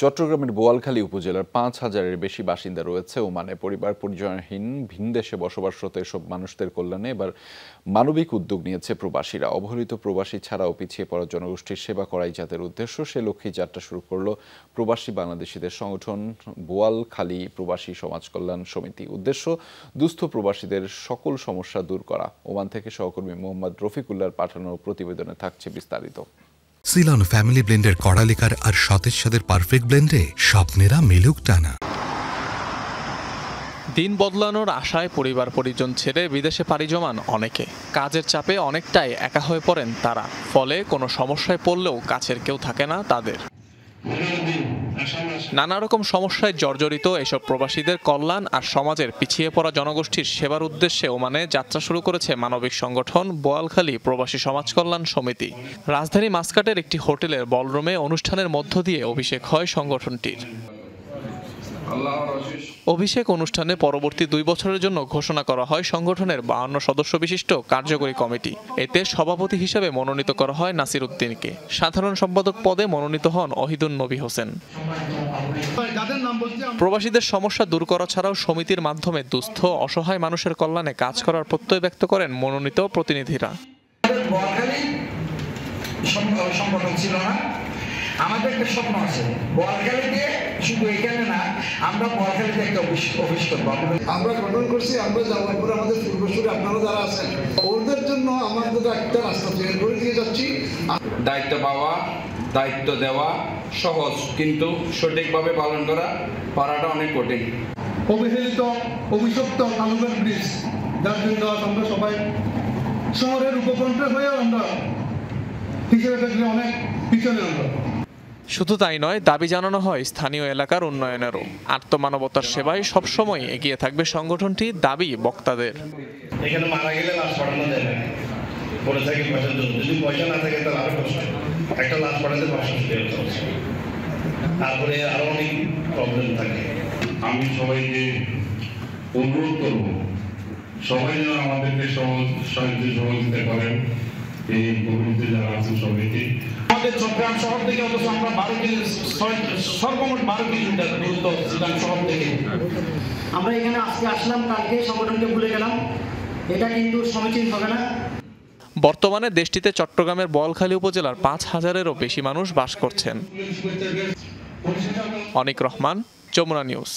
চট্টগ্রামের বোয়ালখালী উপজেলার ৫,০০০-এর বেশি বাসিন্দা রয়েছে ওমানে। পরিবার পরিজনহীন ভিনদেশে বসবাসরত এসব মানুষদের কল্যাণে এবার মানবিক উদ্যোগ নিয়েছে প্রবাসীরা। অবহেলিত প্রবাসী ছাড়াও পিছিয়ে পড়া জনগোষ্ঠীর সেবা করাই যাদের উদ্দেশ্য, সে লক্ষ্যেই যাত্রা শুরু করল প্রবাসী বাংলাদেশিদের সংগঠন বোয়ালখালী প্রবাসী সমাজ কল্যাণ সমিতি। উদ্দেশ্য দুস্থ প্রবাসীদের সকল সমস্যা দূর করা। ওমান থেকে সহকর্মী মোহাম্মদ রফিকুল্লাহর পাঠানো প্রতিবেদনে থাকছে বিস্তারিত। সিলন ফ্যামিলি ব্লেন্ডের কড়ালিকার আর সতেজ স্বাদের পারফেক্ট ব্লেন্ডে স্বপ্নেরা মেলুক টানা। দিন বদলানোর আশায় পরিবার পরিজন ছেড়ে বিদেশে পাড়ি জমান অনেকে। কাজের চাপে অনেকটাই একা হয়ে পড়েন তারা, ফলে কোনো সমস্যায় পড়লেও কাছের কেউ থাকে না তাদের। নানা রকম সমস্যায় জর্জরিত এসব প্রবাসীদের কল্যাণ আর সমাজের পিছিয়ে পড়া জনগোষ্ঠীর সেবার উদ্দেশ্যে ওমানে যাত্রা শুরু করেছে মানবিক সংগঠন বোয়ালখালী প্রবাসী সমাজ কল্যাণ সমিতি। রাজধানী মাস্কাটের একটি হোটেলের বলরুমে অনুষ্ঠানের মধ্য দিয়ে অভিষেক হয় সংগঠনটির। অভিষেক অনুষ্ঠানে পরবর্তী 2 বছরের জন্য ঘোষণা করা হয় সংগঠনের 52 সদস্য বিশিষ্ট কার্যকরী কমিটি। এতে সভাপতি হিসেবে মনোনীত করা হয় নাসির উদ্দিনকে। সাধারণ সম্পাদক পদে মনোনীত হন ওহিদুন নবী হোসেন। প্রবাসীদের সমস্যা দূর করা ছাড়াও সমিতির মাধ্যমে দুস্থ অসহায় মানুষের কল্যাণে কাজ করার প্রত্যয় ব্যক্ত করেন মনোনীত প্রতিনিধিরা। আমাদের একটা স্বপ্ন আছে বোয়ালখালীতে, শুধু এখানে না, আমরা বোয়ালখালীতে একটা অফিস করবো। আমরা গঠন করছি, আমরা যাওয়ার পরে আমাদের পূর্বসূরি আপনারা যারা আছেন ওদের জন্য আমাদের একটা রাস্তা তৈরি করে দিয়ে যাচ্ছি। দায়িত্ব পাওয়া, দায়িত্ব দেওয়া সহজ, কিন্তু সঠিকভাবে পালন করাটা অনেক কঠিন। অবহেলিত অভিশপ্ত কালুঘাট ব্রিজ, যার জন্য আমরা সবাই শহরের উপকণ্ঠে হয়েও আমরা হিসেবে থাকলে অনেক পিছনে। শুধু তাই নয়, দাবি জানানো হয় স্থানীয় এলাকার উন্নয়নেরও। আত্মমানবতার সেবায় সবসময় এগিয়ে থাকবে সংগঠনটি, দাবি বক্তাদের। এখানে মারা গেলে লাশ পাঠানো যায় না, পরে থাকে পয়সা, যদি পয়সা না থাকে তাহলে আরো কষ্ট। একটা লাশ পাঠাতে 500 টাকা, তারপরে আরো অনেক প্রবলেম থাকে। আমি সবাইকে অনুরোধ করব, সবাই যেন আমাদেরকে সাহায্য সহযোগিতা করেন। এই মুহূর্তে যারা আছেন সবাইকে। আমাদের চট্টগ্রাম শহর থেকে অথচ আমরা 12 কিলোমিটার দূরত্ব চট্টগ্রাম শহর থেকে। আমরা এখানে আজকে আসলাম, কালকে সংগঠনকে ভুলে গেলাম, এটা কিন্তু সমীচীন হবে না। বর্তমানে দেশটিতে চট্টগ্রামের বোয়ালখালী উপজেলার 5,000-এরও বেশি মানুষ বাস করছেন। অনিক রহমান, যমুনা নিউজ।